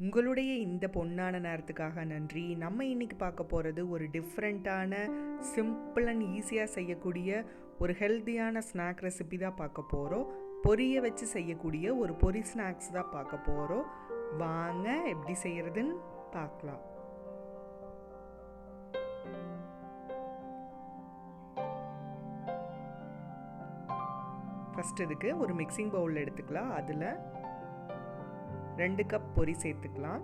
உங்களுடைய இந்த பொன்னான நேரத்துக்காக நன்றி. நம்ம இன்றைக்கி பார்க்க போகிறது ஒரு டிஃப்ரெண்ட்டான சிம்பிள் அண்ட் ஈஸியாக செய்யக்கூடிய ஒரு ஹெல்த்தியான ஸ்நாக் ரெசிபி தான் பார்க்க போகிறோம். பொரியை வச்சு செய்யக்கூடிய ஒரு பொரி ஸ்நாக்ஸ் தான் பார்க்க போகிறோம். வாங்க எப்படி செய்கிறதுன்னு பார்க்கலாம். ஃபஸ்ட் இதுக்கு ஒரு மிக்சிங் பவுல் எடுத்துக்கலாம். அதில் 2 கப் பொரி சேர்த்துக்கலாம்.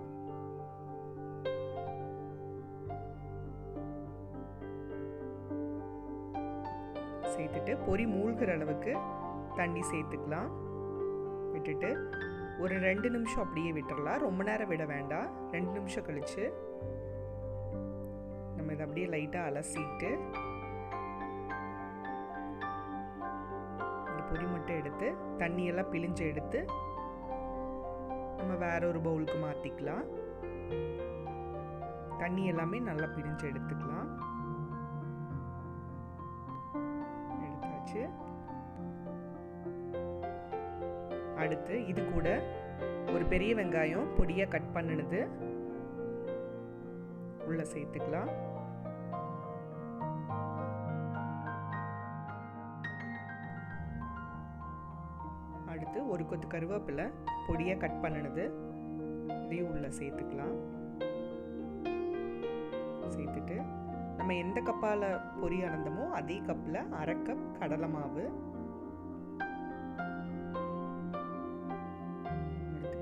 சேர்த்துட்டு பொரி மூழ்கிற அளவுக்கு தண்ணி சேர்த்துக்கலாம். விட்டுட்டு ஒரு 2 நிமிஷம் அப்படியே விட்டுறலாம். ரொம்ப நேரம் விட வேண்டாம். 2 நிமிஷம் கழிச்சு நம்ம இதை அப்படியே லைட்டாக அலசிட்டு இந்த பொரி மட்டும் எடுத்து தண்ணியெல்லாம் பிழிஞ்சு எடுத்து நம்ம வேற ஒரு பவுலுக்கு மாற்றிக்கலாம். தண்ணி எல்லாமே நல்லா பிழிஞ்சு எடுத்துக்கலாம். எடுத்தாச்சு. அடுத்து இது கூட ஒரு பெரிய வெங்காயம் பொடியாக கட் பண்ணினது உள்ள சேர்த்துக்கலாம். அடுத்து ஒரு கொத்து கருவேப்பிலை பொடியாக கட் பண்ணினது இதையும் உள்ள சேர்த்துக்கலாம். சேர்த்துட்டு நம்ம எந்த கப்பால் பொரி அளந்தமோ அதே கப்பில் 1/2 கப் கடலை மாவு,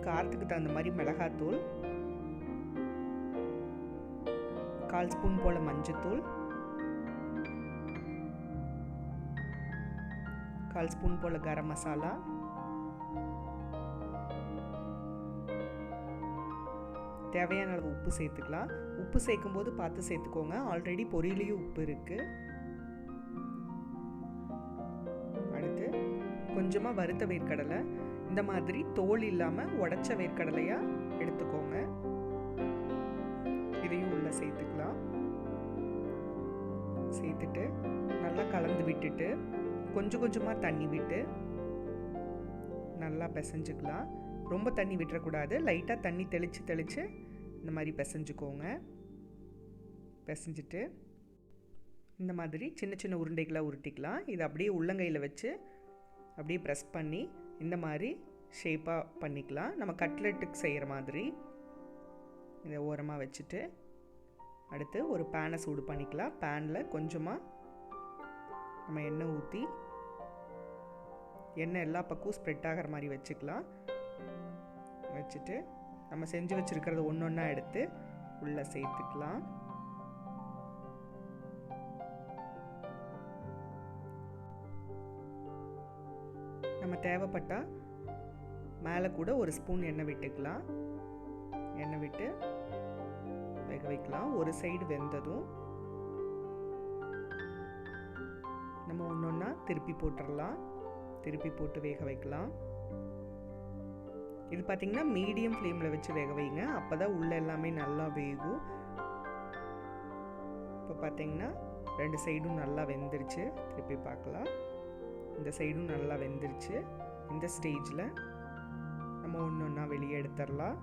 காரத்துக்கு தகுந்த மாதிரி மிளகாத்தூள், 1/4 ஸ்பூன் போல மஞ்சத்தூள், 1/4 ஸ்பூன் போல கரம் மசாலா, தேவையான அளவு உப்பு சேர்த்துக்கலாம். உப்பு சேர்க்கும் போது பார்த்து சேர்த்துக்கோங்க. ஆல்ரெடி பொரியிலையும் உப்பு இருக்கு. அடுத்து கொஞ்சமாக வறுத்த வேர்க்கடலை, இந்த மாதிரி தோல் இல்லாமல் உடைச்ச வேர்க்கடலையா எடுத்துக்கோங்க. இதையும் உள்ள சேர்த்துக்கலாம். சேர்த்துட்டு நல்லா கலந்து விட்டுட்டு கொஞ்சம் கொஞ்சமாக தண்ணி விட்டு நல்லா பிசைஞ்சுக்கலாம். ரொம்ப தண்ணி விட்டுறக்கூடாது. லைட்டாக தண்ணி தெளித்து இந்த மாதிரி பிசைஞ்சுக்கோங்க. பிசைஞ்சிட்டு இந்த மாதிரி சின்ன சின்ன உருண்டைகளாக உருட்டிக்கலாம். இதை அப்படியே உள்ளங்கையில் வச்சு அப்படியே ப்ரெஸ் பண்ணி இந்த மாதிரி ஷேப்பாக பண்ணிக்கலாம். நம்ம கட்லெட்டுக்கு செய்கிற மாதிரி இதை ஓரமாக வச்சுட்டு அடுத்து ஒரு பேனை சூடு பண்ணிக்கலாம். பேனில் கொஞ்சமாக நம்ம எண்ணெய் ஊற்றி எண்ணெய் எல்லா பக்கமும் ஸ்ப்ரெட் ஆகிற மாதிரி வச்சுக்கலாம். வச்சுட்டு நம்ம செஞ்சு வச்சுருக்கிறத ஒன்று ஒன்றா எடுத்து உள்ளே சேர்த்துக்கலாம். நம்ம தேவைப்பட்டால் மேலே கூட ஒரு ஸ்பூன் எண்ணெய் விட்டுக்கலாம். எண்ணெய் விட்டு வேக வைக்கலாம். ஒரு சைடு வெந்ததும் நம்ம ஒன்று ஒன்றா திருப்பி போட்டுடலாம். திருப்பி போட்டு வேக வைக்கலாம். இது பார்த்திங்கன்னா மீடியம் ஃப்ளேமில் வச்சு வேக வைங்க. அப்போ தான் உள்ளே எல்லாமே நல்லா வேகும். இப்போ பார்த்திங்கன்னா 2 சைடும் நல்லா வெந்துருச்சு. திருப்பி பார்க்கலாம். இந்த சைடும் நல்லா வெந்துருச்சு. இந்த ஸ்டேஜில் நம்ம ஒன்று ஒன்றா வெளியே எடுத்துடலாம்.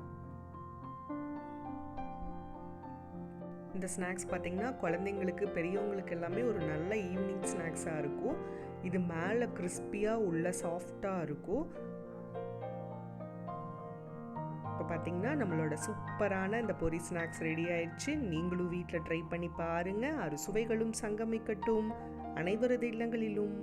இந்த ஸ்நாக்ஸ் பார்த்திங்கன்னா குழந்தைங்களுக்கு பெரியவங்களுக்கு எல்லாமே ஒரு நல்ல ஈவினிங் ஸ்நாக்ஸாக இருக்கும். இது மேலே கிறிஸ்பியாக உள்ள சாஃப்டாக இருக்கும். இப்போ பார்த்திங்கன்னா நம்மளோட சூப்பரான இந்த பொரி ஸ்நாக்ஸ் ரெடி ஆயிடுச்சு. நீங்களும் வீட்டில் ட்ரை பண்ணி பாருங்கள். அறுசுவைகளும் சங்கமிக்கட்டும் அனைவரது இல்லங்களிலும்.